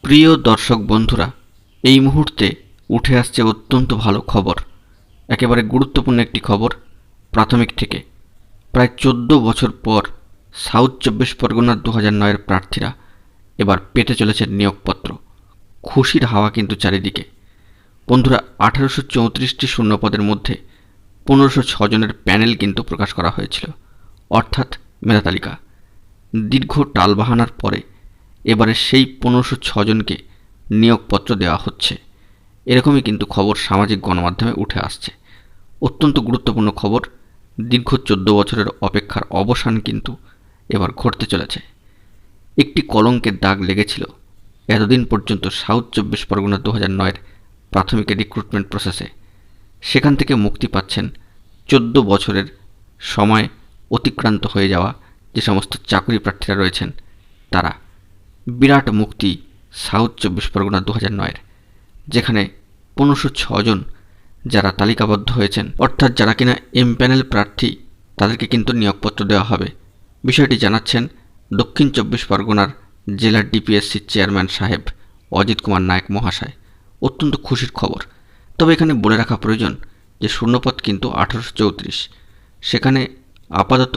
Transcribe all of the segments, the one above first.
প্রিয় দর্শক বন্ধুরা, এই মুহূর্তে উঠে আসছে অত্যন্ত ভালো খবর। একেবারে গুরুত্বপূর্ণ একটি খবর প্রাথমিক থেকে। প্রায় 14 বছর পর সাউথ 24 পরগনার 2009-এর প্রার্থীরা এবার পেতে চলেছে নিয়োগপত্র। খুশির হাওয়া কিন্তু চারিদিকে। বন্ধুরা, 1834টি শূন্যপদের মধ্যে 1506 জনের প্যানেল কিন্তু প্রকাশ করা হয়েছিল, অর্থাৎ মেধা তালিকা। দীর্ঘ টালবাহানার পরে এবারে সেই 1506 জনকে নিয়োগপত্র দেওয়া হচ্ছে। এরকমই কিন্তু খবর সামাজিক গণমাধ্যমে উঠে আসছে। অত্যন্ত গুরুত্বপূর্ণ খবর। দীর্ঘ 14 বছরের অপেক্ষার অবসান কিন্তু এবার ঘটতে চলেছে। একটি কলঙ্কের দাগ লেগেছিল এতদিন পর্যন্ত সাউথ 24 পরগনা 2009-এর প্রাথমিক রিক্রুটমেন্ট প্রসেসে। সেখান থেকে মুক্তি পাচ্ছেন 14 বছরের সময় অতিক্রান্ত হয়ে যাওয়া যে সমস্ত চাকরি প্রার্থীরা রয়েছেন তারা। বিরাট মুক্তি সাউথ 24 পরগনা 2009-এর, যেখানে 1506 জন যারা তালিকাবদ্ধ হয়েছেন, অর্থাৎ যারা কিনা এমপ্যানেল প্রার্থী, তাদেরকে কিন্তু নিয়োগপত্র দেওয়া হবে। বিষয়টি জানাচ্ছেন দক্ষিণ 24 পরগনার জেলার ডিপিএসসি চেয়ারম্যান সাহেব অজিত কুমার নায়ক মহাশয়। অত্যন্ত খুশির খবর। তবে এখানে বলে রাখা প্রয়োজন যে শূন্যপদ কিন্তু 1834। সেখানে আপাতত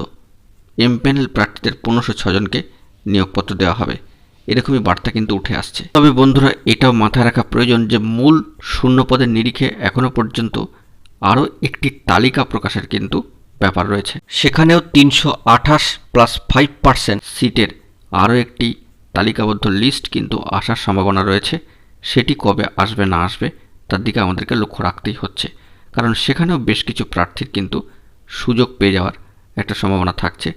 এমপ্যানেল প্রার্থীদের 1506 জনকে নিয়োগপত্র দেওয়া হবে, এরকমই বার্তা কিন্তু উঠে আসছে। তবে বন্ধুরা, এটাও মাথায় রাখা প্রয়োজন যে মূল শূন্যপদের নিরিখে এখনও পর্যন্ত আরও একটি তালিকা প্রকাশের কিন্তু ব্যাপার রয়েছে। সেখানেও 328 + 5% সিটের আরও একটি তালিকাবদ্ধ লিস্ট কিন্তু আসার সম্ভাবনা রয়েছে। সেটি কবে আসবে না আসবে তার দিকে আমাদেরকে লক্ষ্য রাখতেই হচ্ছে, কারণ সেখানেও বেশ কিছু প্রার্থীর কিন্তু সুযোগ পেয়ে যাওয়ার একটা সম্ভাবনা থাকছে,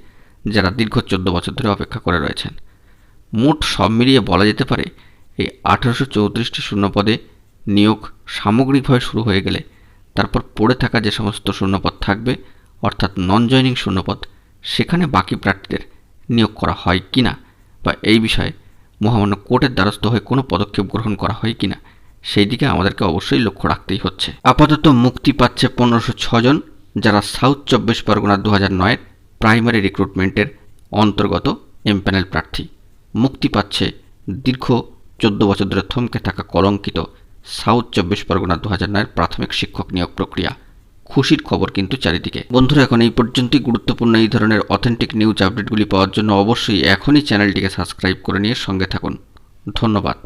যারা দীর্ঘ 14 বছর ধরে অপেক্ষা করে রয়েছেন। মোট সব মিলিয়ে বলা যেতে পারে এই 1834টি শূন্যপদে নিয়োগ সামগ্রিকভাবে শুরু হয়ে গেলে তারপর পড়ে থাকা যে সমস্ত শূন্যপদ থাকবে, অর্থাৎ নন জয়নিং শূন্যপদ, সেখানে বাকি প্রার্থীদের নিয়োগ করা হয় কিনা বা এই বিষয়ে মহামান্য কোর্টের দ্বারস্থ হয়ে কোনো পদক্ষেপ গ্রহণ করা হয় কিনা সেই দিকে আমাদেরকে অবশ্যই লক্ষ্য রাখতেই হচ্ছে। আপাতত মুক্তি পাচ্ছে 1506 জন যারা সাউথ 24 পরগনা 2009-এর প্রাইমারি রিক্রুটমেন্টের অন্তর্গত এমপ্যানেল প্রার্থী। মুক্তি পাচ্ছে দীর্ঘ 14 বছর ধরে থমকে থাকা কলঙ্কিত সাউথ 24 পরগনা 2009-এর প্রাথমিক শিক্ষক নিয়োগ প্রক্রিয়া। খুশির খবর কিন্তু চারিদিকে। বন্ধুরা, এখন এই পর্যন্তই। গুরুত্বপূর্ণ এই ধরনের অথেন্টিক নিউজ আপডেটগুলি পাওয়ার জন্য অবশ্যই এখনই চ্যানেলটিকে সাবস্ক্রাইব করে নিয়ে সঙ্গে থাকুন। ধন্যবাদ।